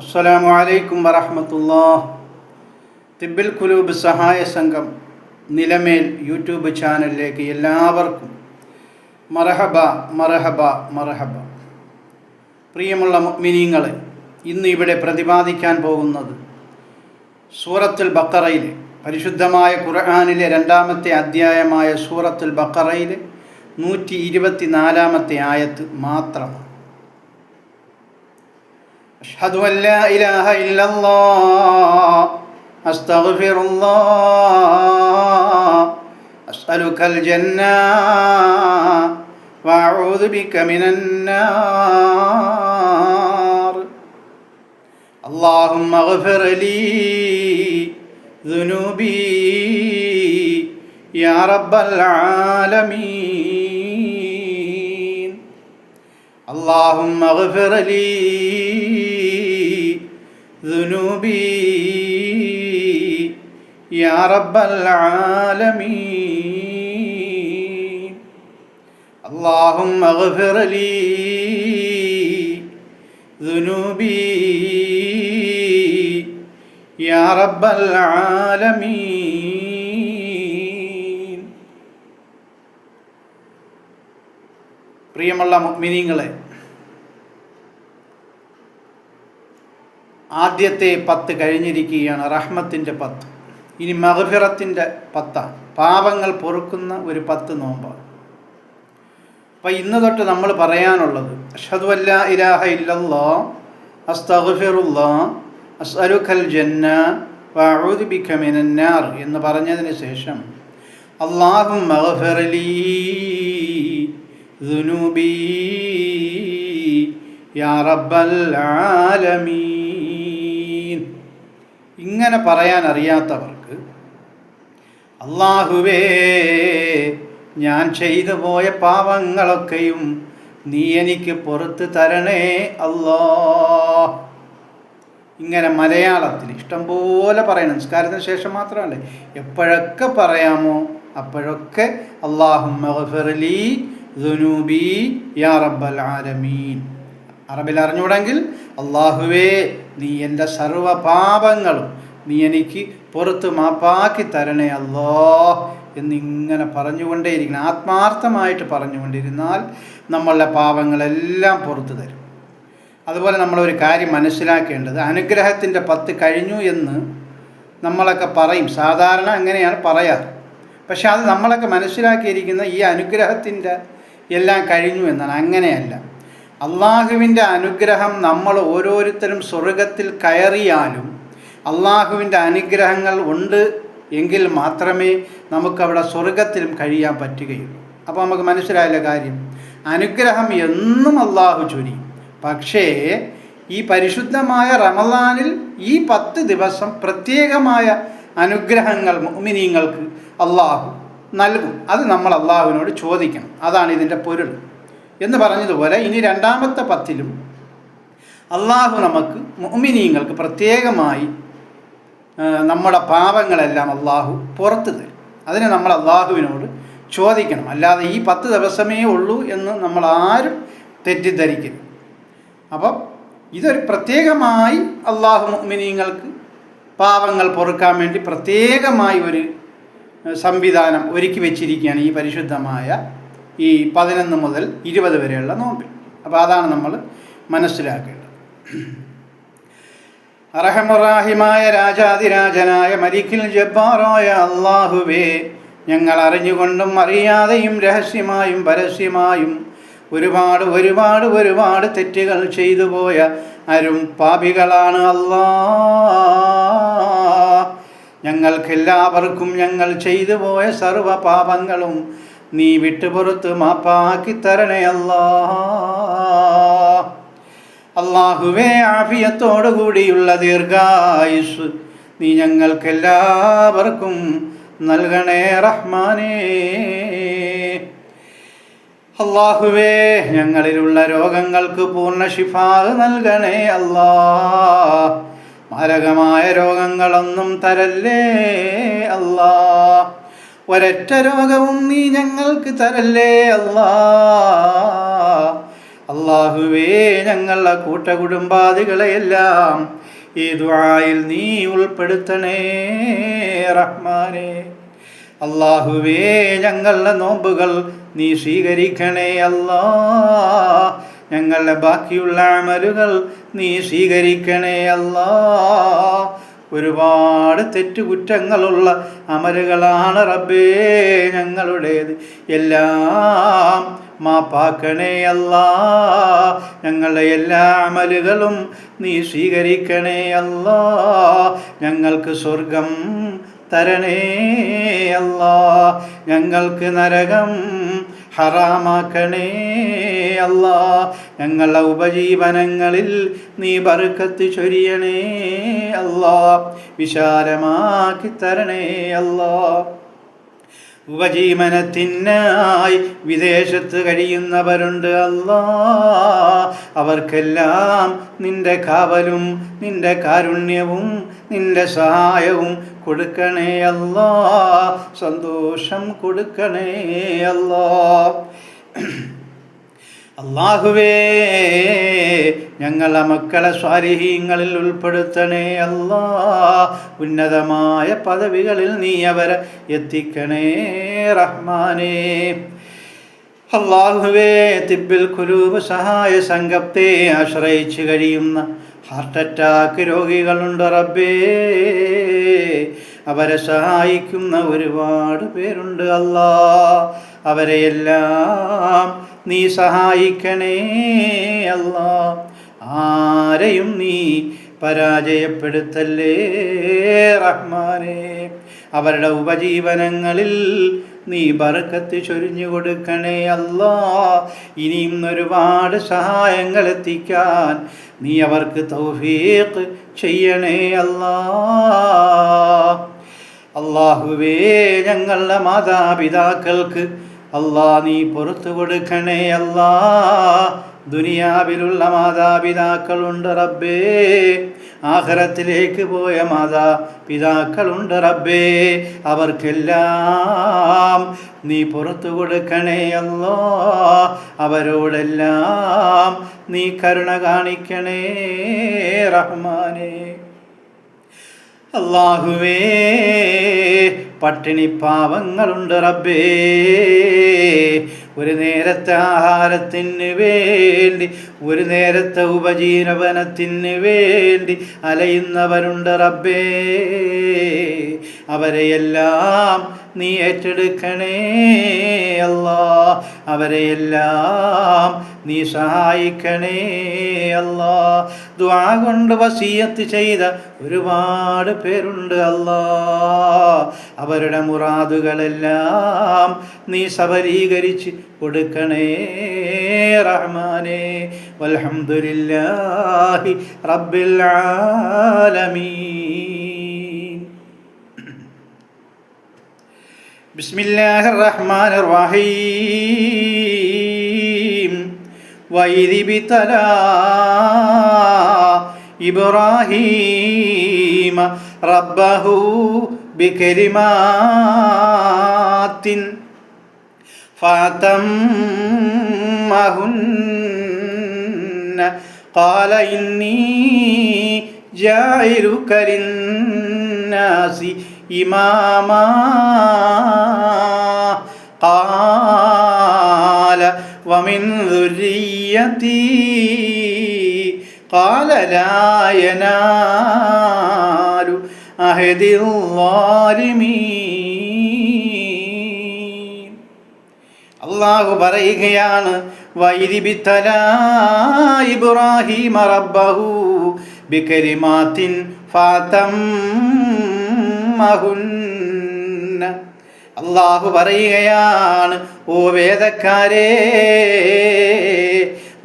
അസ്സലാമു അലൈക്കും വറഹ്മത്തുള്ളാഹ്. തിബ്ബിൽ ഖുലൂബ് സഹായ സംഘം നിലമേൽ യൂട്യൂബ് ചാനലിലേക്ക് എല്ലാവർക്കും മർഹബ മർഹബ മർഹബ. പ്രിയമുള്ള മുഅ്മിനീങ്ങളെ, ഇന്ന് ഇവിടെ പ്രതിപാദിക്കാൻ പോകുന്നത് സൂറത്തുൽ ബഖറയിലെ പരിശുദ്ധമായ ഖുർആനിലെ 2-ാമത്തെ അധ്യായമായ സൂറത്തുൽ ബഖറയിലെ 124-ാമത്തെ ആയത്ത് മാത്രമാണ്. അഷ്ഹദു അൻ ലാ ഇലാഹ ഇല്ലല്ലാഹ് അസ്തഗ്ഫിറുല്ലാഹ് അസ്അലുകൽ ജന്ന വഅഊദു ബിക മിനന്നാർ അല്ലാഹുമ്മഗ്ഫിർ ലീ ദുനൂബി യാ റബ്ബൽ ആലമീൻ. അല്ലാഹുമ്മഗ്ഫിർ ലീ ദുനൂബി യാ റബ്ബൽ ആലമീൻ. അല്ലാഹുമ്മഗ്ഫിർ ലീ ദുനൂബി യാ റബ്ബൽ ആലമീൻ. പ്രിയമുള്ള മുഅ്മിനീങ്ങളെ, ആദ്യത്തെ 10 കഴിഞ്ഞിരിക്കുകയാണ്, റഹ്മത്തിൻ്റെ 10. ഇനി മഗ്ഫിറത്തിൻ്റെ 10, പാപങ്ങൾ പൊറുക്കുന്ന ഒരു 10 നോമ്പാണ്. അപ്പോൾ ഇന്ന് തൊട്ട് നമ്മൾ പറയാനുള്ളത് അഷ്ഹദു അൻ ലാ ഇലാഹ ഇല്ലല്ലാഹ് അസ്തഗ്ഫിറുല്ലാഹ് അസ്അലുകൽ ജന്ന വഅഊദു ബിക മിനന്നാർ എന്ന് പറഞ്ഞതിന് ശേഷം അല്ലാഹുമ്മ ഗ്ഫിർ ലീ ദുനൂബി യാ റബ്ബൽ ആലമീൻ. ഇങ്ങനെ പറയാൻ അറിയാത്തവർക്ക് അല്ലാഹുവേ, ഞാൻ ചെയ്തു പോയ പാപങ്ങളൊക്കെയും നീ എനിക്ക് പുറത്ത് തരണേ അല്ലാഹ്. ഇങ്ങനെ മലയാളത്തിൽ ഇഷ്ടംപോലെ പറയണം. നിസ്കാരത്തിന് ശേഷം മാത്രമല്ല, എപ്പോഴൊക്കെ പറയാമോ അപ്പോഴൊക്കെ അല്ലാഹുമ്മ ഗ്ഫിർ ലീ ദുനൂബി യാ റബ്ബൽ ആലമീൻ. അറബിൽ അറിഞ്ഞുകൂടെങ്കിൽ അല്ലാഹുവേ, നീ എൻ്റെ സർവ്വ പാപങ്ങളും നീ എനിക്ക് പുറത്ത് മാപ്പാക്കി തരണേ അല്ലാഹ് എന്നിങ്ങനെ പറഞ്ഞുകൊണ്ടേയിരിക്കണം. ആത്മാർത്ഥമായിട്ട് പറഞ്ഞുകൊണ്ടിരുന്നാൽ നമ്മളുടെ പാപങ്ങളെല്ലാം പുറത്തു തരും. അതുപോലെ നമ്മളൊരു കാര്യം മനസ്സിലാക്കേണ്ടത്, അനുഗ്രഹത്തിൻ്റെ 10 കഴിഞ്ഞു എന്ന് നമ്മളൊക്കെ പറയും, സാധാരണ അങ്ങനെയാണ് പറയാറ്. പക്ഷെ അത് നമ്മളൊക്കെ മനസ്സിലാക്കിയിരിക്കുന്ന ഈ അനുഗ്രഹത്തിൻ്റെ എല്ലാം കഴിഞ്ഞു എന്നാണ്. അങ്ങനെയല്ല. അള്ളാഹുവിൻ്റെ അനുഗ്രഹം നമ്മൾ ഓരോരുത്തരും സ്വർഗത്തിൽ കയറിയാലും അള്ളാഹുവിൻ്റെ അനുഗ്രഹങ്ങൾ ഉണ്ട് എങ്കിൽ മാത്രമേ നമുക്കവിടെ സ്വർഗത്തിലും കഴിയാൻ പറ്റുകയുള്ളൂ. അപ്പോൾ നമുക്ക് മനസ്സിലായില്ല കാര്യം. അനുഗ്രഹം എന്നും അള്ളാഹു ചൊരിയും. പക്ഷേ ഈ പരിശുദ്ധമായ റമളാനിൽ ഈ 10 ദിവസം പ്രത്യേകമായ അനുഗ്രഹങ്ങൾ മുഅ്മിനീങ്ങൾക്ക് അള്ളാഹു നൽകും. അത് നമ്മൾ അള്ളാഹുവിനോട് ചോദിക്കണം. അതാണ് ഇതിൻ്റെ പൊരുൾ. എന്ന് പറഞ്ഞതുപോലെ ഇനി 2-ാമത്തെ 10-ലും അള്ളാഹു നമുക്ക് മുഅ്മിനീങ്ങൾക്ക് പ്രത്യേകമായി നമ്മുടെ പാപങ്ങളെല്ലാം അള്ളാഹു പുറത്തു തരും. അതിനെ നമ്മൾ അള്ളാഹുവിനോട് ചോദിക്കണം. അല്ലാതെ ഈ 10 ദിവസമേ ഉള്ളൂ എന്ന് നമ്മൾ ആരും തെറ്റിദ്ധരിക്കരുത്. അപ്പം ഇതൊരു പ്രത്യേകമായി അള്ളാഹു മുഅ്മിനീങ്ങൾക്ക് പാപങ്ങൾ പൊറുക്കാൻ വേണ്ടി പ്രത്യേകമായി ഒരു സംവിധാനം ഒരുക്കി വെച്ചിരിക്കുകയാണ് ഈ പരിശുദ്ധമായ ഈ 11 മുതൽ 20 വരെയുള്ള നോമ്പിൽ. അപ്പോൾ അതാണ് നമ്മൾ മനസ്സിലാക്കേണ്ടത്. അർഹമുറാഹിമായ രാജാതിരാജനായ മലിക്കിൽ ജബ്ബാറായ അല്ലാഹുവേ, ഞങ്ങൾ അറിഞ്ഞുകൊണ്ടും അറിയാതെയും രഹസ്യമായും പരസ്യമായും ഒരുപാട് ഒരുപാട് ഒരുപാട് തെറ്റുകൾ ചെയ്തു പോയ അരും പാപികളാണ് അല്ലാഹ്. ഞങ്ങൾക്കെല്ലാവർക്കും ഞങ്ങൾ ചെയ്തു പോയ സർവ്വ പാപങ്ങളും നീ വിട്ടുപുറത്ത് മാപ്പാക്കി തരണേ അല്ലാഹ്. അല്ലാഹുവേ, ആഫിയത്തോടു കൂടിയുള്ള ദീർഘായുസ് നീ ഞങ്ങൾക്കെല്ലാവർക്കും നൽകണേ റഹ്മാനേ. അല്ലാഹുവേ, ഞങ്ങളിലുള്ള രോഗങ്ങൾക്ക് പൂർണ്ണ ശിഫാ നൽകണേ അല്ലാഹ്. മാരകമായ രോഗങ്ങളൊന്നും തരല്ലേ അല്ലാഹ്. ഒരൊറ്റ രോഗവും നീ ഞങ്ങൾക്ക് തരല്ലേ അല്ലാഹ്. അല്ലാഹുവേ ഞങ്ങളുടെ കൂട്ടകുടുംബാദികളെയെല്ലാം ഈ ദുആയിൽ നീ ഉൾപ്പെടുത്തണേ റഹ്മാനേ. അല്ലാഹുവേ ഞങ്ങളുടെ നോമ്പുകൾ നീ സ്വീകരിക്കണേ അല്ലാ. ഞങ്ങളുടെ ബാക്കിയുള്ള അമലുകൾ നീ സ്വീകരിക്കണേ അല്ലാ. ഒരുപാട് തെറ്റുകുറ്റങ്ങളുള്ള അമലുകളാണ് റബ്ബേ ഞങ്ങളുടേത്. എല്ലാം മാപ്പാക്കണേ അല്ലാ. ഞങ്ങളുടെ എല്ലാ അമലുകളും നീ സ്വീകരിക്കണേ അല്ലാ. ഞങ്ങൾക്ക് സ്വർഗം തരണേ അല്ലാ. ഞങ്ങൾക്ക് നരകം ഹറാമാക്കണേ അല്ലാ. ഞങ്ങളുടെ ഉപജീവനങ്ങളിൽ നീ ബർക്കത്ത് ചൊരിയണേ അല്ലാ. വിശാലമാക്കി തരണേ അല്ലാ. ഉപജീവനത്തിനായി വിദേശത്ത് കഴിയുന്നവരുണ്ട് അല്ലാ. അവർക്കെല്ലാം നിന്റെ കാവലും നിന്റെ കാരുണ്യവും നിന്റെ സഹായവും കൊടുക്കണേ അല്ലാ. സന്തോഷം കൊടുക്കണേ അല്ലാ. അല്ലാഹുവേ ഞങ്ങളെ മക്കളെ സ്വാലിഹീങ്ങളിൽ ഉൾപ്പെടുത്തണേ അല്ലാ. ഉന്നതമായ പദവികളിൽ നീ അവരെ എത്തിക്കണേ റഹ്മാനേ. അല്ലാഹുവേ തിബ്ബിൽ ഖുലൂബ് സഹായ സംഘത്തെ ആശ്രയിച്ച് കഴിയുന്ന ഹാർട്ട് അറ്റാക്ക് രോഗികളുണ്ട് റബ്ബേ. അവരെ സഹായിക്കുന്ന ഒരുപാട് പേരുണ്ട് അല്ലാ. അവരെയെല്ലാം നീ സഹായിക്കണേ അല്ലാ. ആരെയും നീ പരാജയപ്പെടുത്തല്ലേ റഹ്മാനേ. അവരുടെ ഉപജീവനങ്ങളിൽ നീ ബർക്കത്ത് ചൊരിഞ്ഞു കൊടുക്കണേ അല്ലാ. ഇനിയും ഒരുപാട് സഹായങ്ങൾ എത്തിക്കാൻ നീ അവർക്ക് തൗഫീഖ് ചെയ്യണേ അല്ലാ. അല്ലാഹുവേ ഞങ്ങളുടെ മാതാപിതാക്കൾക്ക് അല്ലാ നീ പുറത്തു കൊടുക്കണേ അല്ലാ. ദുനിയാവിലുള്ള മാതാപിതാക്കളുണ്ട് റബ്ബേ. ആഖിറത്തിലേക്ക് പോയ മാതാപിതാക്കളുണ്ട് റബ്ബേ. അവർക്കെല്ലാം നീ പുറത്തു കൊടുക്കണേ അല്ലാ. അവരോടെല്ലാം നീ കരുണ കാണിക്കണേ റഹ്മാനേ. അല്ലാഹുവേ പട്ടിണി പാവങ്ങളുണ്ട് റബ്ബേ. ഒരു നേരത്തെ ആഹാരത്തിന് വേണ്ടി ഒരു നേരത്തെ ഉപജീവനത്തിന് വേണ്ടി അലയുന്നവരുണ്ട് റബ്ബേ. അവരെയെല്ലാം നീ ഏറ്റെടുക്കണേ അല്ലാ. അവരെയെല്ലാം നീ സഹായിക്കണേ അല്ലാ. ദുആ കൊണ്ട് വസിയത്ത് ചെയ്ത ഒരുപാട് പേരുണ്ട് അല്ലാ. അവരുടെ മുറാദുകളെല്ലാം നീ സബലീകരിച്ച് കൊടുക്കണേ റഹ്മാനേ. വൽഹംദുലില്ലാഹി റബ്ബിൽ ആലമീൻ. ബിസ്മില്ലാഹിർ റഹ്മാനിർ റഹീം. വഇദ് ഇബ്തലാ ഇബ്രാഹീമ റബ്ബഹു ബികലിമാത്തിൻ ഫഅതമ്മഹുന്ന ഖാല ഇന്നി ജാഇലുക ലിന്നാസി ഇമാമാ ഖാല വമിൻ ദുർരിയ്യതി ഖാല ലാ യനാലു അഹദിൽ ളാലിമീൻ. അല്ലാഹു പറയുകയാണ് വഇദ് ഇബ്തലാ ഇബ്രാഹീമ റബ്ബഹു ബികലിമാത്തിൻ ഫഅതമ്മഹുന്ന. അല്ലാഹു പറയുകയാണ് ഓ വേദക്കാരേ,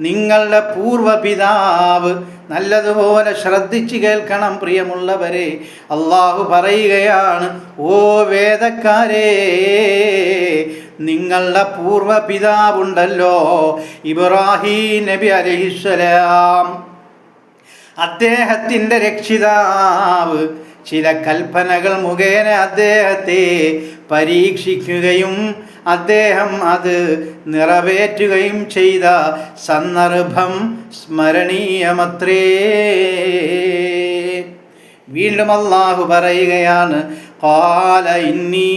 നിങ്ങളുടെ പൂർവപിതാവ് നല്ലതുപോലെ ശ്രദ്ധിച്ച് കേൾക്കണം പ്രിയമുള്ളവരെ. അല്ലാഹു പറയുകയാണ് ഓ വേദക്കാരേ, നിങ്ങളുടെ പൂർവപിതാവുണ്ടല്ലോ ഇബ്രാഹീം നബി അലൈഹിസ്സലാം, അദ്ദേഹത്തിൻ്റെ രക്ഷിതാവ് ചില കൽപ്പനകൾ മുഖേന അദ്ദേഹത്തെ പരീക്ഷിക്കുകയും അദ്ദേഹം അത് നിറവേറ്റുകയും ചെയ്ത സന്ദർഭം സ്മരണീയമത്രേ. വീണ്ടും അല്ലാഹു പറയുകയാണ്, ഖാല ഇന്നി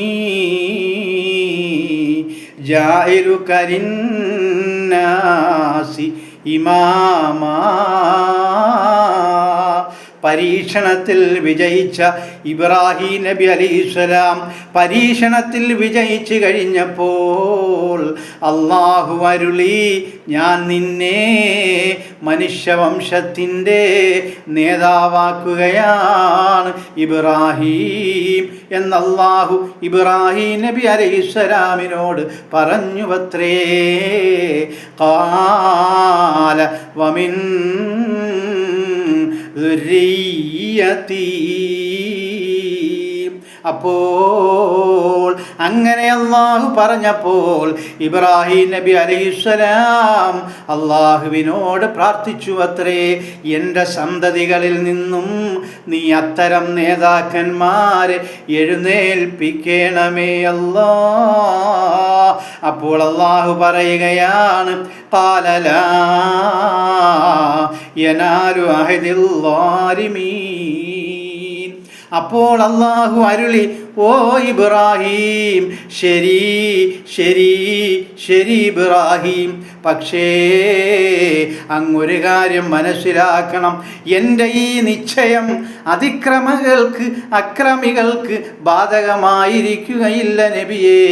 ജാഇലുക ലിന്നാസി ഇമാമാ. പരീക്ഷണത്തിൽ വിജയിച്ച ഇബ്രാഹിം നബി അലൈഹിസ്സലാം പരീക്ഷണത്തിൽ വിജയിച്ചു കഴിഞ്ഞപ്പോൾ അല്ലാഹു അരുളി, ഞാൻ നിന്നെ മനുഷ്യവംശത്തിൻ്റെ നേതാവാക്കുകയാണ് ഇബ്രാഹിം എന്ന് അല്ലാഹു ഇബ്രാഹിം നബി അലൈഹിസ്സലാമിനോട് പറഞ്ഞുവത്രേ. ഖാല വമിൻ ദുർരിയ്യതി. അപ്പോൾ അങ്ങനെ അല്ലാഹു പറഞ്ഞപ്പോൾ ഇബ്രാഹിം നബി അലൈഹിസ്സലാം അല്ലാഹുവിനോട് പ്രാർത്ഥിച്ചു അത്രേ, എൻ്റെ സന്തതികളിൽ നിന്നും നീ അത്തരം നേതാക്കന്മാരെ എഴുന്നേൽപ്പിക്കണമേ അല്ലാ. അപ്പോൾ അല്ലാഹു പറയുകയാണ്, ഖാല ലാ യനാലു അഹദിൽ ളാലിമീൻ. അപ്പോൾ അല്ലാഹു അരുളി, ഓ ഇബ്രാഹിം, ശരി ശരി ശരി ഇബ്രാഹിം, പക്ഷേ അങ്ങൊരു കാര്യം മനസ്സിലാക്കണം, എൻ്റെ ഈ നിശ്ചയം അക്രമികൾക്ക് ബാധകമായിരിക്കുകയില്ല നബിയേ.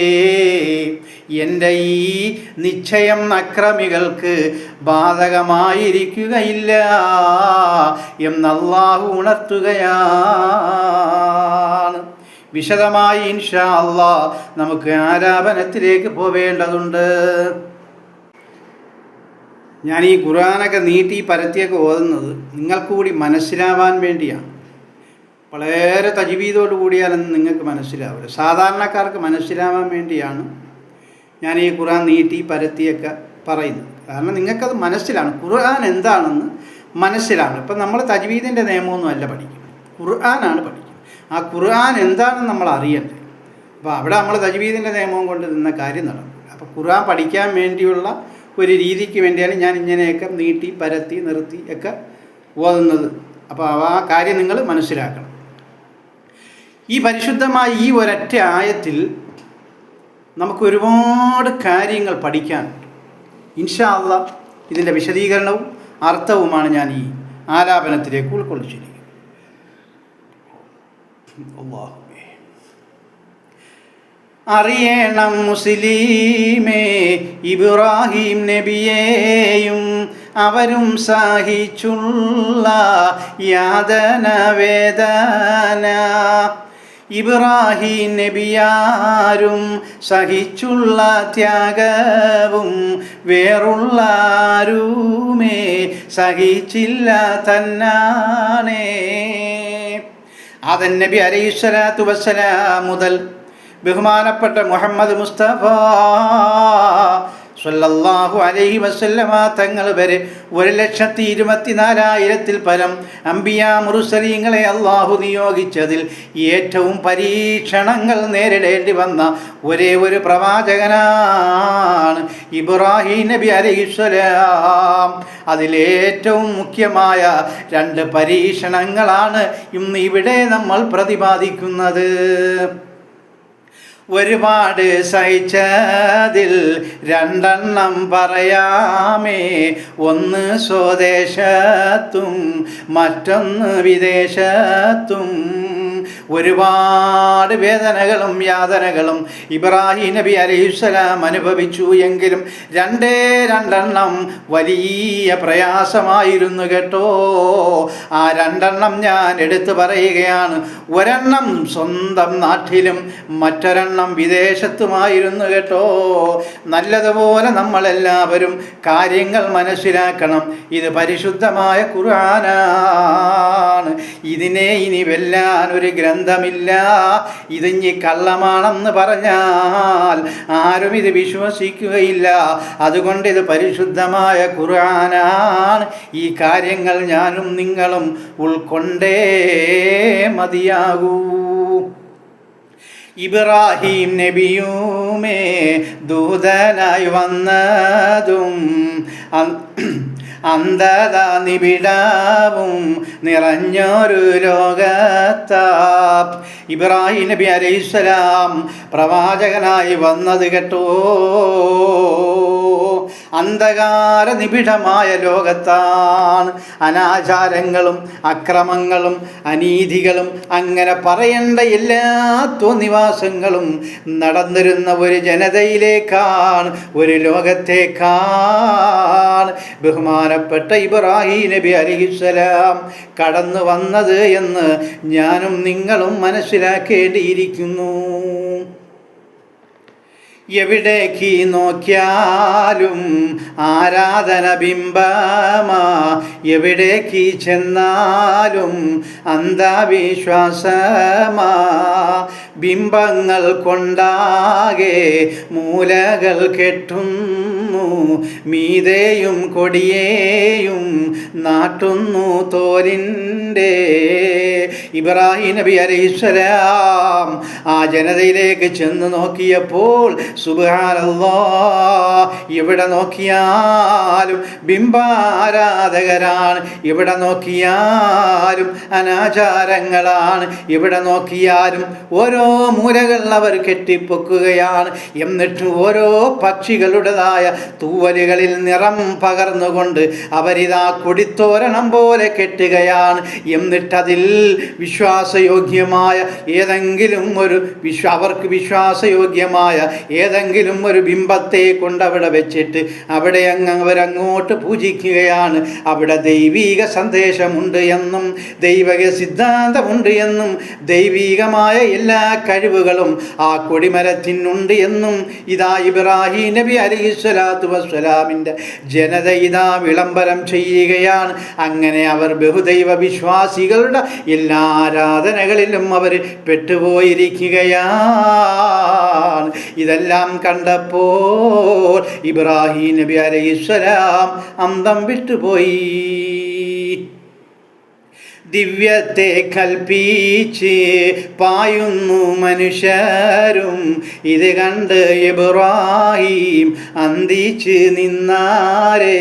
എൻ്റെ ഈ നിശ്ചയം അക്രമികൾക്ക് ബാധകമായിരിക്കുകയില്ല എന്ന് അല്ലാഹു ഉണർത്തുകയാണ്. വിശദമായി ഇൻഷാ അല്ലാഹ് നമുക്ക് ആലാപനത്തിലേക്ക് പോവേണ്ടതുണ്ട്. ഞാൻ ഈ ഖുർആനൊക്കെ നീട്ടി പരത്തിയൊക്കെ ഓതുന്നത് നിങ്ങൾക്ക് കൂടി മനസ്സിലാവാൻ വേണ്ടിയാണ്. വളരെ തജ്വീദോട് കൂടിയാലൊന്നും നിങ്ങൾക്ക് മനസ്സിലാവില്ല. സാധാരണക്കാർക്ക് മനസ്സിലാവാൻ വേണ്ടിയാണ് ഞാൻ ഈ ഖുർആൻ നീട്ടി പരത്തിയൊക്കെ പറയുന്നത്. കാരണം നിങ്ങൾക്കത് മനസ്സിലാണ്, ഖുർആൻ എന്താണെന്ന് മനസ്സിലാണ്. ഇപ്പം നമ്മൾ തജ്വീദിൻ്റെ നിയമമൊന്നും അല്ല പഠിക്കുന്നത്, ഖുർആനാണ് പഠിക്കുന്നത്. ആ ഖുർആൻ എന്താണെന്ന് നമ്മൾ അറിയണ്ടേ. അപ്പോൾ അവിടെ നമ്മൾ തജ്വീദിൻ്റെ നിയമവും കൊണ്ട് നിന്ന കാര്യം നടക്കും. അപ്പോൾ ഖുർആൻ പഠിക്കാൻ വേണ്ടിയുള്ള ഒരു രീതിക്ക് വേണ്ടിയാണ് ഞാൻ ഇങ്ങനെയൊക്കെ നീട്ടി പരത്തി നിർത്തി ഒക്കെ ഓതുന്നത്. അപ്പോൾ ആ കാര്യം നിങ്ങൾ മനസ്സിലാക്കണം. ഈ പരിശുദ്ധമായ ഈ ഒരൊറ്റ ആയത്തിൽ നമുക്ക് ഒരുപാട് കാര്യങ്ങൾ പഠിക്കാനുണ്ട്. ഇൻഷാ അല്ലാഹ് ഇതിൻ്റെ വിശദീകരണവും അർത്ഥവുമാണ് ഞാൻ ഈ ആലാപനത്തിലേക്ക് ഉൾക്കൊള്ളിച്ചിരിക്കുന്നത്. അറിയണം മുസ്ലിമേ, ഇബ്രാഹിം നബിയെയും അവരും സഹിച്ചുള്ള യാതന വേദന. ഇബ്രാഹിം നബിയാരും സഹിച്ചുള്ള ത്യാഗവും വേറുള്ളാരുമേ സഹിച്ചില്ല തന്നാണേ. ആദം നബി അലൈഹിസ്സലാത്തു വസ്സലാം മുതൽ ബഹുമാനപ്പെട്ട മുഹമ്മദ് മുസ്തഫ സല്ലല്ലാഹു അലൈഹി വസല്ലമ തങ്ങൾ വരെ 1,24,000 പരം അംബിയാ മുർസലീങ്ങളെ അല്ലാഹു നിയോഗിച്ചതിൽ ഏറ്റവും പരീക്ഷണങ്ങൾ നേരിടേണ്ടി വന്ന ഒരേ ഒരു പ്രവാചകനാണ് ഇബ്രാഹിം നബി അലൈഹിസ്സലാം. അതിലേറ്റവും മുഖ്യമായ 2 പരീക്ഷണങ്ങളാണ് ഇന്ന് ഇവിടെ നമ്മൾ പ്രതിപാദിക്കുന്നത്. ഒരുപാട് സഹിച്ചതിൽ 2 പറയാമേ. ഒന്ന് സ്വദേശത്തും മറ്റൊന്ന് വിദേശത്തും. ഒരുപാട് വേദനകളും യാതനകളും ഇബ്രാഹിം നബി അലൈഹിസ്സലാം അനുഭവിച്ചു. എങ്കിലും 2 വലിയ പ്രയാസമായിരുന്നു കേട്ടോ. ആ 2 ഞാൻ എടുത്തു പറയുകയാണ്. 1 സ്വന്തം നാട്ടിലും മറ്റൊരെണ്ണം വിദേശത്തുമായിരുന്നു കേട്ടോ. നല്ലതുപോലെ നമ്മളെല്ലാവരും കാര്യങ്ങൾ മനസ്സിലാക്കണം. ഇത് പരിശുദ്ധമായ ഖുർആനാണ്. ഇതിനെ ഇനി വെല്ലാൻ ഒരു ഗ്രന്ഥം ബന്ധമില്ല. ഇതിഞ്ഞി കള്ളമാണെന്ന് പറഞ്ഞാൽ ആരും ഇത് വിശ്വസിക്കുകയില്ല. അതുകൊണ്ട് ഇത് പരിശുദ്ധമായ ഖുർആനാണ്. ഈ കാര്യങ്ങൾ ഞാനും നിങ്ങളും ഉൾക്കൊണ്ടേ മതിയാകൂ. ഇബ്രാഹിം നബിയുമേ ദൂതനായി വന്നതും അന്ധത നിബിഡവും നിറഞ്ഞൊരു ലോകത്താ. ഇബ്രാഹിം നബി അലൈഹിസ്സലാം പ്രവാചകനായി വന്നത് കേട്ടോ അന്ധകാര നിബിഡമായ ലോകത്താണ്. അനാചാരങ്ങളും അക്രമങ്ങളും അനീതികളും അങ്ങനെ പറയേണ്ട എല്ലാ തോന്നിവാസങ്ങളും നടന്നിരുന്ന ഒരു ജനതയിലേക്കാണ്, ഒരു ലോകത്തേക്കാണ് ബഹുമാനപ്പെട്ട ഇബ്രാഹിം നബി അലൈഹിസ്സലാം കടന്നു വന്നത് എന്ന് ഞാനും നിങ്ങളും മനസ്സിലാക്കേണ്ടിയിരിക്കുന്നു. എവിടേക്ക് നോക്കിയാലും ആരാധന ബിംബമാ, എവിടേക്ക് ചെന്നാലും അന്ധവിശ്വാസമാ. ബിംബങ്ങൾ കൊണ്ടാകെ മൂലകൾ കെട്ടുന്നു, മീതെയും കൊടിയേയും നാട്ടുന്നു തോലിൻ്റെ. ഇബ്രാഹിം നബി അലൈഹിസ്സലാം ആ ജനതയിലേക്ക് ചെന്ന് നോക്കിയപ്പോൾ സുബ്ഹാനല്ലാഹ്, എവിടെ നോക്കിയാലും ബിംബാരാധകരാണ്, എവിടെ നോക്കിയാലും അനാചാരങ്ങളാണ്, എവിടെ നോക്കിയാലും ഓരോ മൂലകൾ അവർ കെട്ടിപ്പൊക്കുകയാണ്. എന്നിട്ട് ഓരോ പക്ഷികളുടേതായ തൂവലുകളിൽ നിറം പകർന്നുകൊണ്ട് അവരിതാ കൊടിത്തോരണം പോലെ കെട്ടുകയാണ്. എന്നിട്ടതിൽ വിശ്വാസയോഗ്യമായ ഏതെങ്കിലും ഒരു അവർക്ക് വിശ്വാസയോഗ്യമായ ഏതെങ്കിലും ഒരു ബിംബത്തെ കൊണ്ടവിടെ വെച്ചിട്ട് അവിടെ അവരങ്ങോട്ട് പൂജിക്കുകയാണ്. അവിടെ ദൈവീക സന്ദേശമുണ്ട് എന്നും ദൈവിക സിദ്ധാന്തമുണ്ട് എന്നും ദൈവീകമായ എല്ലാ കഴിവുകളും ആ കൊടിമരത്തിനുണ്ട് എന്നും ഇതാ ഇബ്രാഹിം നബി അലൈഹിസ്സലാത്തു വസ്സലാമിൻ്റെ ജനത ഇതാ വിളംബരം ചെയ്യുകയാണ്. അങ്ങനെ അവർ ബഹുദൈവ വിശ്വാസികളുടെ എല്ലാ ആരാധനകളിലും അവർ പെട്ടുപോയിരിക്കുകയാണ്. ഇതെല്ലാം കണ്ടപ്പോൾ ഇബ്രാഹിം നബി അലൈഹിസ്സലാം അന്തം വിട്ടുപോയി. ദിവ്യത്തെ കൽപ്പിച്ച് പായുന്നു മനുഷ്യരും, ഇത് കണ്ട് ഇബ്രാഹിം അന്തിച്ച് നിന്നാരേ.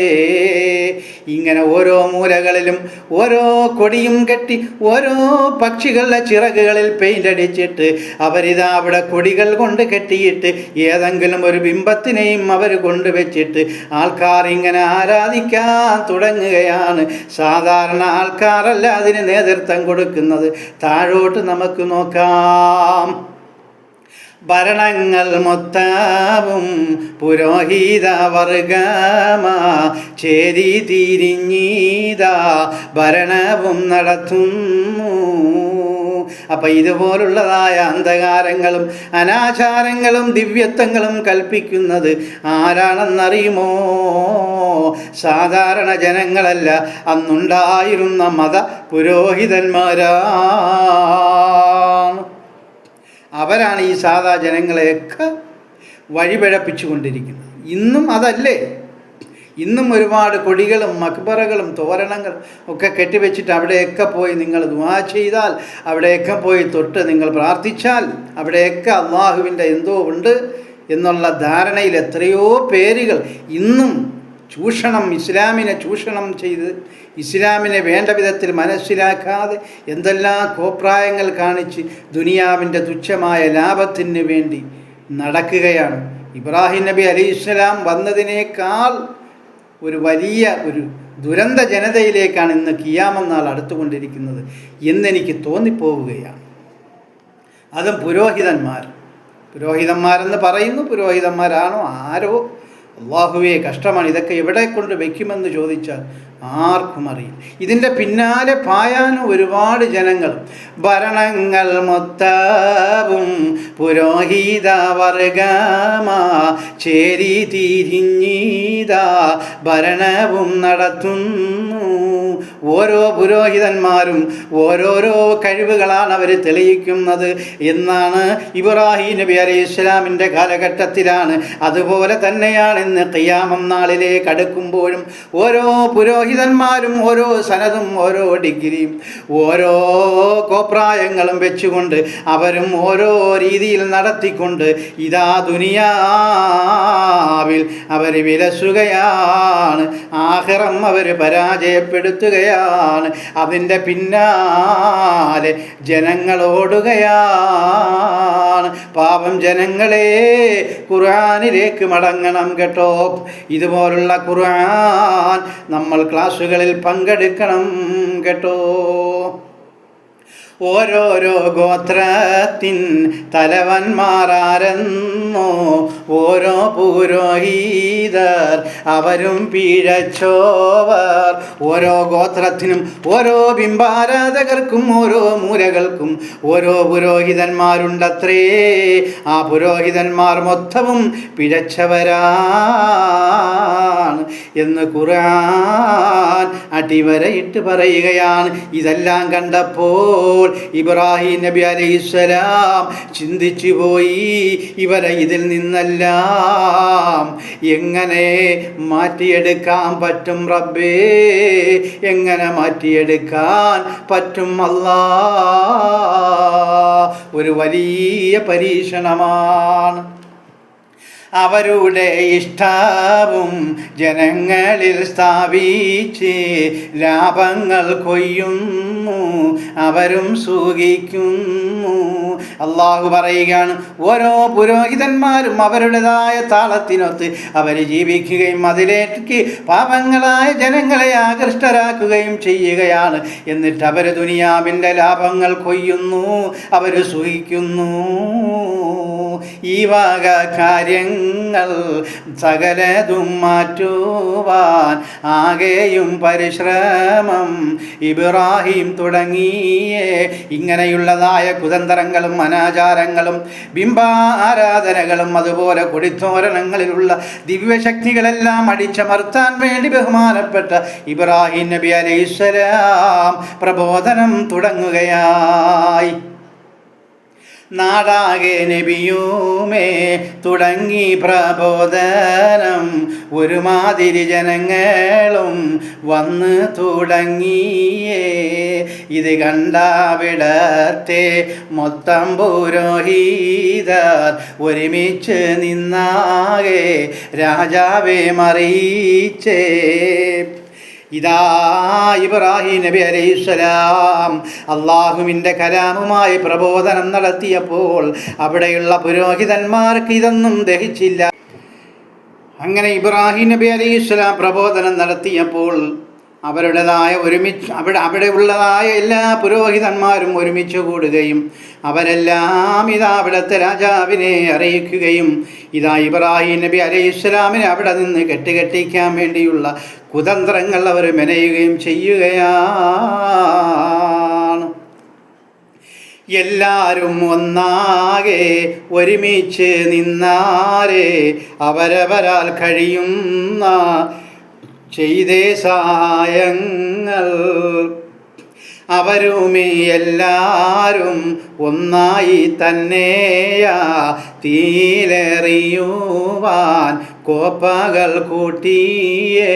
ഇങ്ങനെ ഓരോ മൂലകളിലും ഓരോ കൊടിയും കെട്ടി ഓരോ പക്ഷികളുടെ ചിറകുകളിൽ പെയിൻ്റ് അടിച്ചിട്ട് അവരിതാ അവിടെ കൊടികൾ കൊണ്ട് കെട്ടിയിട്ട് ഏതെങ്കിലും ഒരു ബിംബത്തിനെയും അവർ കൊണ്ടുവച്ചിട്ട് ആൾക്കാർ ഇങ്ങനെ ആരാധിക്കാൻ തുടങ്ങുകയാണ്. സാധാരണ ആൾക്കാരല്ല അതിന് നേതൃത്വം കൊടുക്കുന്നത്. താഴോട്ട് നമുക്ക് നോക്കാം. ഭരണങ്ങൾ മൊത്തവും പുരോഹിത വർഗമാ, ചേരി തിരിഞ്ഞീതാ ഭരണവും നടത്തുന്നു. അപ്പം ഇതുപോലുള്ളതായ അന്ധകാരങ്ങളും അനാചാരങ്ങളും ദിവ്യത്വങ്ങളും കൽപ്പിക്കുന്നത് ആരാണെന്നറിയുമോ? സാധാരണ ജനങ്ങളല്ല, അന്നുണ്ടായിരുന്ന മത പുരോഹിതന്മാരാണ്. അവരാണ് ഈ സാധാ ജനങ്ങളെയൊക്കെ വഴിപിഴപ്പിച്ചു കൊണ്ടിരിക്കുന്നത്. ഇന്നും അതല്ലേ? ഇന്നും ഒരുപാട് കൊടികളും മക്ബറകളും തോരണങ്ങളും ഒക്കെ കെട്ടിവെച്ചിട്ട് അവിടെയൊക്കെ പോയി നിങ്ങൾ ദുആ ചെയ്താൽ, അവിടെയൊക്കെ പോയി തൊട്ട് നിങ്ങൾ പ്രാർത്ഥിച്ചാൽ അവിടെയൊക്കെ അള്ളാഹുവിൻ്റെ എന്തോ ഉണ്ട് എന്നുള്ള ധാരണയിൽ എത്രയോ പേരുകൾ ഇന്നും ഇസ്ലാമിനെ ചൂഷണം ചെയ്ത് ഇസ്ലാമിനെ വേണ്ട വിധത്തിൽ മനസ്സിലാക്കാതെ എന്തെല്ലാം കോപ്രായങ്ങൾ കാണിച്ച് ദുനിയാവിൻ്റെ തുച്ഛമായ ലാഭത്തിന് വേണ്ടി നടക്കുകയാണ്. ഇബ്രാഹിം നബി അലൈഹിസ്സലാം വന്നതിനേക്കാൾ ഒരു വലിയ ഒരു ദുരന്ത ജനതയിലേക്കാണ് ഇന്ന് ഖിയാമത്ത് നാൾ അടുത്തുകൊണ്ടിരിക്കുന്നത് എന്നെനിക്ക് തോന്നിപ്പോവുകയാണ്. അതും പുരോഹിതന്മാരെന്ന് പറയുന്നു. പുരോഹിതന്മാരാണോ ആരോ? അള്ളാഹുവേ, കഷ്ടമാണ്. ഇതൊക്കെ എവിടെ കൊണ്ട് വയ്ക്കുമെന്ന് ചോദിച്ചാൽ ആർക്കും അറിയില്ല. ഇതിൻ്റെ പിന്നാലെ പായാനും ഒരുപാട് ജനങ്ങൾ. ഭരണങ്ങൾ മൊത്തവും പുരോഹിത വർഗമാ ചേരി തിരിഞ്ഞീതാ ഭരണവും നടത്തുന്നു. ഓരോ പുരോഹിതന്മാരും ഓരോരോ കഴിവുകളാണ് അവർ തെളിയിക്കുന്നത് എന്നാണ് ഇബ്രാഹിം നബി അലൈഹി ഇസ്ലാമിൻ്റെ കാലഘട്ടത്തിലാണ്. അതുപോലെ തന്നെയാണ് ഇന്ന് ഖിയാമം നാളിലേക്ക് അടുക്കുമ്പോഴും ഓരോ പുരോഹിതന്മാരും ഓരോ സനതും ഓരോ ഡിഗ്രിയും ഓരോ കോപ്രായങ്ങളും വെച്ചുകൊണ്ട് അവരും ഓരോ രീതിയിൽ നടത്തിക്കൊണ്ട് ഇതാ ദുനിയാവിൽ അവർ വിലസുകയാണ്, ആഖിറം അവർ പരാജയപ്പെടുത്തുകയാണ്. അതിൻ്റെ പിന്നാലെ ജനങ്ങളോടുകയാണ്. പാപം ജനങ്ങളെ, ഖുർആനിലേക്ക് മടങ്ങണം കേട്ടോ. ഇതുപോലുള്ള ഖുർആൻ നമ്മൾ ക്ലാസ്സുകളിൽ പങ്കെടുക്കണം കേട്ടോ. ഓരോരോ ഗോത്രത്തിൻ തലവന്മാരാരെന്നോ ഓരോ പുരോഹിതർ അവരും പിഴച്ചോവർ. ഓരോ ഗോത്രത്തിനും ഓരോ ബിംബാരാധകർക്കും ഓരോ മൂലകൾക്കും ഓരോ പുരോഹിതന്മാരുണ്ടത്രേ. ആ പുരോഹിതന്മാർ മൊത്തവും പിഴച്ചവരാണ് എന്ന് ഖുർആൻ അടിവരയിട്ട് പറയുകയാണ്. ഇതെല്ലാം കണ്ടപ്പോൾ ഇബ്രാഹിം നബി അലൈഹിസ്സലാം ചിന്തിച്ചു പോയി, ഇവരെ ഇതിൽ നിന്നെല്ലാം എങ്ങനെ മാറ്റിയെടുക്കാൻ പറ്റും റബ്ബേ, എങ്ങനെ മാറ്റിയെടുക്കാൻ പറ്റും അല്ലാ. ഒരു വലിയ പരീക്ഷണമാണ്. അവരുടെ ഇഷ്ടവും ജനങ്ങളിൽ സ്ഥാപിച്ച് ലാഭങ്ങൾ കൊയ്യുന്നു, അവരും സുഖിക്കുന്നു. അള്ളാഹു പറയുകയാണ്, ഓരോ പുരോഹിതന്മാരും അവരുടേതായ താളത്തിനൊത്ത് അവർ ജീവിക്കുകയും അതിലേക്ക് പാപങ്ങളായ ജനങ്ങളെ ആകൃഷ്ടരാക്കുകയും ചെയ്യുകയാണ്. എന്നിട്ട് അവർ ദുനിയാവിൻ്റെ ലാഭങ്ങൾ കൊയ്യുന്നു, അവർ സുഖിക്കുന്നു. ഈ വക കാര്യങ്ങൾ സകലതും മാറ്റുവാൻ ആകെയും പരിശ്രമം ഇബ്രാഹിം തുടങ്ങിയേ. ഇങ്ങനെയുള്ളതായ കുതന്ത്രങ്ങളും അനാചാരങ്ങളും ബിംബാരാധനകളും അതുപോലെ കൊടിത്തോരണങ്ങളിലുള്ള ദിവ്യശക്തികളെല്ലാം അടിച്ചമർത്താൻ വേണ്ടി ബഹുമാനപ്പെട്ട ഇബ്രാഹിം നബി അലൈഹിസ്സലാം പ്രബോധനം തുടങ്ങുകയായി. നാടാകെ നബിയുമേ തുടങ്ങി പ്രബോധനം, ഒരുമാതിരി ജനങ്ങളും വന്ന് തുടങ്ങിയേ. ഇത് കണ്ടവിടത്തെ മൊത്തം പുരോഹിതർ ഒരുമിച്ച് നിന്നാകെ രാജാവെ മറിയിച്ചേ. ഇതാ ഇബ്രാഹിം നബി അലൈഹിസ്സലാം അള്ളാഹുവിൻ്റെ കലാമുമായി പ്രബോധനം നടത്തിയപ്പോൾ അവിടെയുള്ള പുരോഹിതന്മാർക്ക് ഇതൊന്നും ദഹിച്ചില്ല. അങ്ങനെ ഇബ്രാഹിം നബി അലൈഹിസ്സലാം പ്രബോധനം നടത്തിയപ്പോൾ അവരുടേതായ അവിടെ ഉള്ളതായ എല്ലാ പുരോഹിതന്മാരും ഒരുമിച്ച് കൂടുകയും അവരെല്ലാം ഇതാ അവിടുത്തെ രാജാവിനെ അറിയിക്കുകയും ഇതാ ഇബ്രാഹിം നബി അലൈഹിസ്സലാമിനെ അവിടെ നിന്ന് കെട്ടിക്കാൻ വേണ്ടിയുള്ള കുതന്ത്രങ്ങൾ അവർ മെനയുകയും ചെയ്യുകയാണ്. എല്ലാവരും ഒന്നാകെ ഒരുമിച്ച് നിന്നാരെ അവരവരാൽ കഴിയുന്ന ചെയ്തേ സഹായങ്ങൾ. അവരുമേ എല്ലാരും ഒന്നായി തന്നെയാ തീയിലെറിയുവാൻ കോപ്പകൾ കൂട്ടിയേ.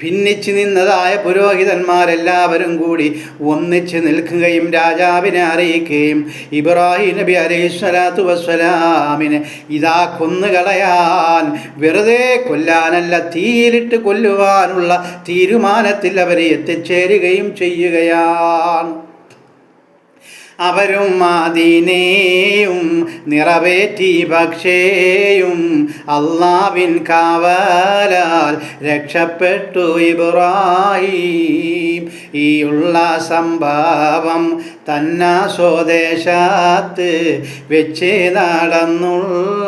ഭിന്നിച്ച് നിന്നതായ പുരോഹിതന്മാരെല്ലാവരും കൂടി ഒന്നിച്ച് നിൽക്കുകയും രാജാവിനെ അറിയിക്കുകയും ഇബ്രാഹിം നബി അലൈഹിസ്സലാത്തു വസ്സലാമിനെ ഇതാ കൊന്നുകളയാൻ, വെറുതെ കൊല്ലാനല്ല തീയിലിട്ട് കൊല്ലുവാനുള്ള തീരുമാനത്തിൽ അവർ എത്തിച്ചേരുകയും ചെയ്യുകയാണ്. അവരും മദീനയും നിറവേറ്റി പക്ഷേയും അല്ലാഹ്വിൻ കാവലാൽ രക്ഷപ്പെട്ടു ഇബ്രാഹീം. ഈയുള്ള സംഭവം തന്ന സ്വദേശത്ത് വെച്ച് നടന്നുള്ള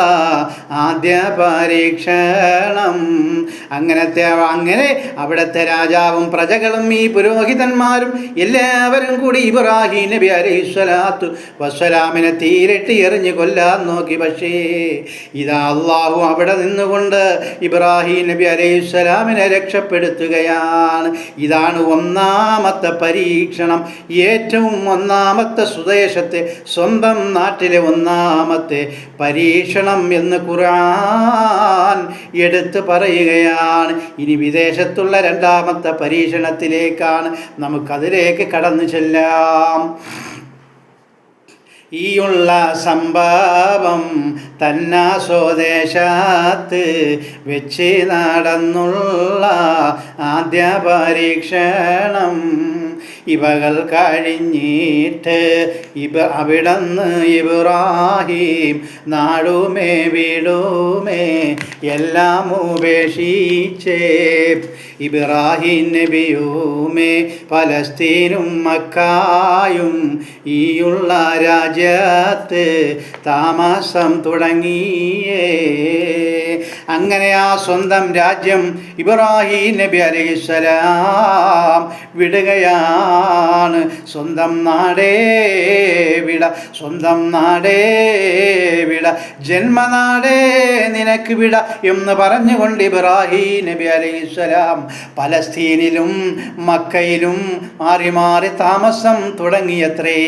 ആദ്യ പരീക്ഷണം. അങ്ങനെ അവിടുത്തെ രാജാവും പ്രജകളും ഈ പുരോഹിതന്മാരും എല്ലാവരും കൂടി ഇബ്രാഹീം നബി അലൈഹിസ്സലാത്തു വസ്സലാമിനെ തീരിട്ട് എറിഞ്ഞ് കൊല്ലാൻ നോക്കി. പക്ഷേ ഇതാ അല്ലാഹു അവിടെ നിന്നുകൊണ്ട് ഇബ്രാഹീം നബി അലൈഹിസ്സലാമിനെ രക്ഷപ്പെടുത്തുകയാണ്. ഇതാണ് ഒന്നാമത്തെ പരീക്ഷണം. ഏറ്റവും ഒന്നാമത്തെ സ്വദേശത്തെ, സ്വന്തം നാട്ടിലെ ഒന്നാമത്തെ പരീക്ഷണം എന്ന് ഖുർആൻ എടുത്ത് പറയുകയാണ്. ഇനി വിദേശത്തുള്ള രണ്ടാമത്തെ പരീക്ഷണത്തിലേക്കാണ് നമുക്കതിലേക്ക് കടന്നു ചെല്ലാം. ഈയുള്ള സംഭവം തന്ന സ്വദേശത്ത് വെച്ച് നടന്നുള്ള ആദ്യ പരീക്ഷണം. ഇവകൾ കഴിഞ്ഞിട്ട് അവിടന്ന് ഇബ്രാഹീം നാടുമേ വീടുമേ എല്ലാം ഉപേക്ഷിച്ചേ ഇബ്രാഹീം നബിയുമേ പലസ്തീനും മക്കായും ഈയുള്ള രാജ്യത്ത് താമസം തുടങ്ങിയേ. അങ്ങനെ ആ സ്വന്തം രാജ്യം ഇബ്രാഹീം നബി അലൈഹിസ്സലാം വിടുകയാണ്. സ്വന്തം നാടേ വിട, സ്വന്തം നാടേ വിട, ജന്മനാടേ നിനക്ക് വിട എന്ന് പറഞ്ഞുകൊണ്ട് ഇബ്രാഹീം നബി അലൈഹിസ്സലാം പലസ്തീനിലും മക്കയിലും മാറി മാറി താമസം തുടങ്ങിയത്രേ.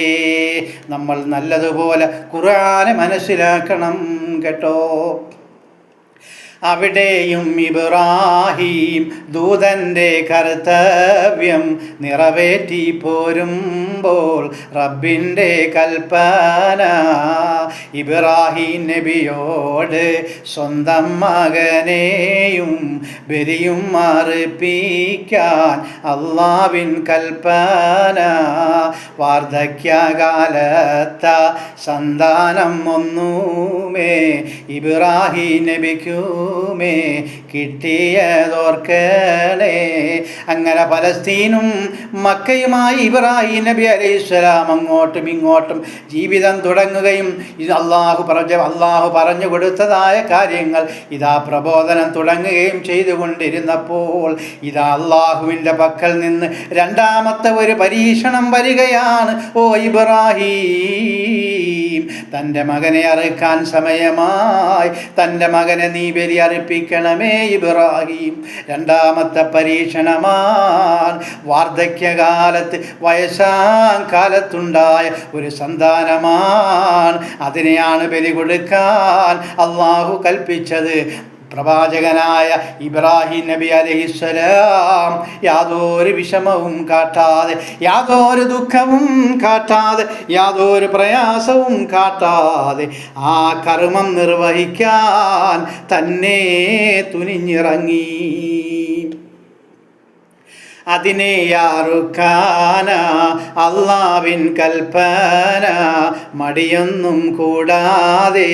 നമ്മൾ നല്ലതുപോലെ ഖുർആനെ മനസ്സിലാക്കണം കേട്ടോ. അവിടെയും ഇബ്രാഹീം ദൂതൻ്റെ കർത്തവ്യം നിറവേറ്റി പോരുമ്പോൾ റബ്ബിൻ്റെ കൽപ്പന ഇബ്രാഹീം നബിയോട് സ്വന്തം മകനെയും ബലിയും അർപ്പിക്കാൻ അല്ലാഹ്വിൻ കൽപ്പന. വാർദ്ധക്യകാലത്ത സന്താനം ഒന്നുമേ ഇബ്രാഹീം നബിക്കു കിട്ടിയതോർക്കണേ. അങ്ങനെ പലസ്തീനും മക്കയുമായി ഇബ്രാഹീം നബി അലൈഹിസ്സലാം അങ്ങോട്ടും ഇങ്ങോട്ടും ജീവിതം തുടങ്ങുകയും ഇത് അള്ളാഹു പറഞ്ഞു കൊടുത്തതായ കാര്യങ്ങൾ ഇതാ പ്രബോധനം തുടങ്ങുകയും ചെയ്തുകൊണ്ടിരുന്നപ്പോൾ ഇതാ അള്ളാഹുവിൻ്റെ പക്കൽ നിന്ന് രണ്ടാമത്തെ ഒരു പരീക്ഷണം വരികയാണ്. ഓ ഇബ്രാഹീം, തൻ്റെ മകനെ അറുക്കാൻ സമയമായി, തൻ്റെ മകനെ നീ ബലി അർപ്പിക്കണമേ ഇബ്രാഹീം. രണ്ടാമത്തെ പരീക്ഷണമാണ്. വാർദ്ധക്യകാലത്ത് വയസ്സാം കാലത്തുണ്ടായ ഒരു സന്താനമാണ്. അതിനെയാണ് ബലി കൊടുക്കാൻ അള്ളാഹു കൽപ്പിച്ചത്. പ്രവാചകനായ ഇബ്രാഹീം നബി അലൈഹിസ്സലാം യാതൊരു വിഷമവും കാട്ടാതെ, യാതൊരു ദുഃഖവും കാട്ടാതെ, യാതൊരു പ്രയാസവും കാട്ടാതെ ആ കർമ്മം നിർവഹിക്കാൻ തന്നെ തുനിഞ്ഞിറങ്ങി. അതിനെ അറുക്കാന അല്ലാഹ്വിൻ കൽപ്പന മടിയൊന്നും കൂടാതെ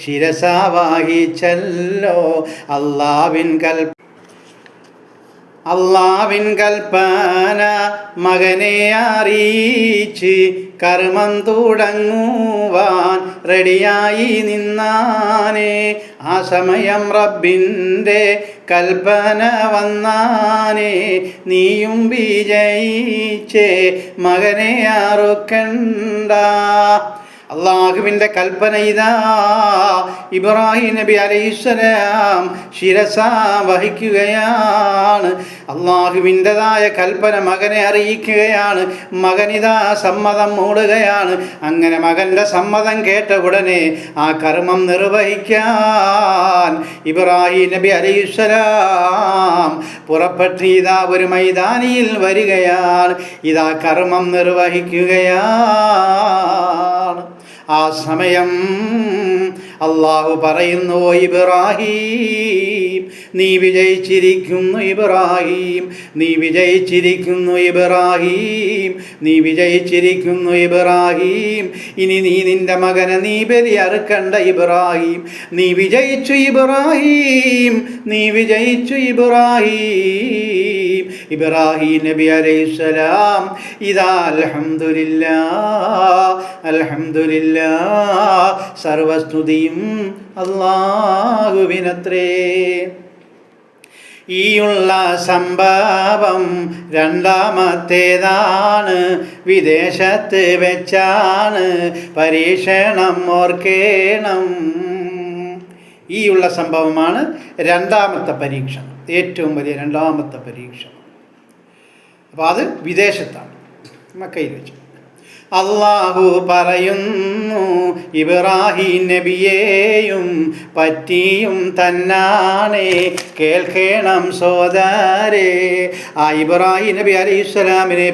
ശിരസ വഹിച്ചല്ലോ അല്ലാഹ്വിൻ കൽപ്പന മകനെ അറിയിച്ച് കർമ്മം തുടങ്ങുവാൻ റെഡിയായി നിന്നാനേ. ആ സമയം റബ്ബിൻ്റെ കൽപ്പന വന്നാനേ, നീയും വിജയിച്ചേ മകനെ അറുക്കണ്ട. അള്ളാഹുവിൻ്റെ കൽപ്പന ഇതാ. ഇബ്രാഹീം നബി അലൈഹിസ്സലാം ശിരസ വഹിക്കുകയാണ്. അള്ളാഹുവിൻ്റെതായ കൽപ്പന മകനെ അറിയിക്കുകയാണ്. മകനിതാ സമ്മതം മൂടുകയാണ്. അങ്ങനെ മകൻ്റെ സമ്മതം കേട്ട ഉടനെ ആ കർമ്മം നിർവഹിക്കാൻ ഇബ്രാഹീം നബി അലൈഹിസ്സലാം പുറപ്പെട്ട് ഇതാ ഒരു മൈതാനിയിൽ വരികയാണ്. ഇതാ കർമ്മം നിർവഹിക്കുകയാണ്. ആ സമയം അള്ളാഹു പറയുന്നു, ഇബ്രാഹീം നീ വിജയിച്ചിരിക്കുന്നു ഇബ്രാഹിം, നീ വിജയിച്ചിരിക്കുന്നു ഇബ്രാഹിം, നീ വിജയിച്ചിരിക്കുന്നു ഇബ്രാഹിം. ഇനി നീ നിന്റെ മകനെ നീ ബലി അറുക്കണ്ട ഇബ്രാഹിം, നീ വിജയിച്ചു ഇബ്രാഹിം, നീ വിജയിച്ചു ഇബ്രാഹിം. ഇബ്രാഹിം നബി അലൈഹിസ്സലാം ഇതാ അൽഹംദുലില്ലാഹ്, അൽഹംദുലില്ലാഹ്, സർവസ്തുതിയും അല്ലാഹുവിനത്രേ. ഈയുള്ള സംഭവം രണ്ടാമത്തേതാണ്, വിദേശത്ത് വെച്ചാണ് പരീക്ഷണം ഓർക്കേണം. ഈയുള്ള സംഭവമാണ് രണ്ടാമത്തെ പരീക്ഷണം, ഏറ്റവും വലിയ രണ്ടാമത്തെ പരീക്ഷണം. അപ്പോൾ അത് വിദേശത്താണ്, മക്കയിൽ വെച്ച്. അല്ലാഹു പറയുന്നു ഇബ്രാഹിം നബിയെയും പറ്റിയും തന്നാണേ, കേൾക്കണം സോദരേ. ആ ഇബ്രാഹിം നബി അലൈഹിസ്സലാമിനെ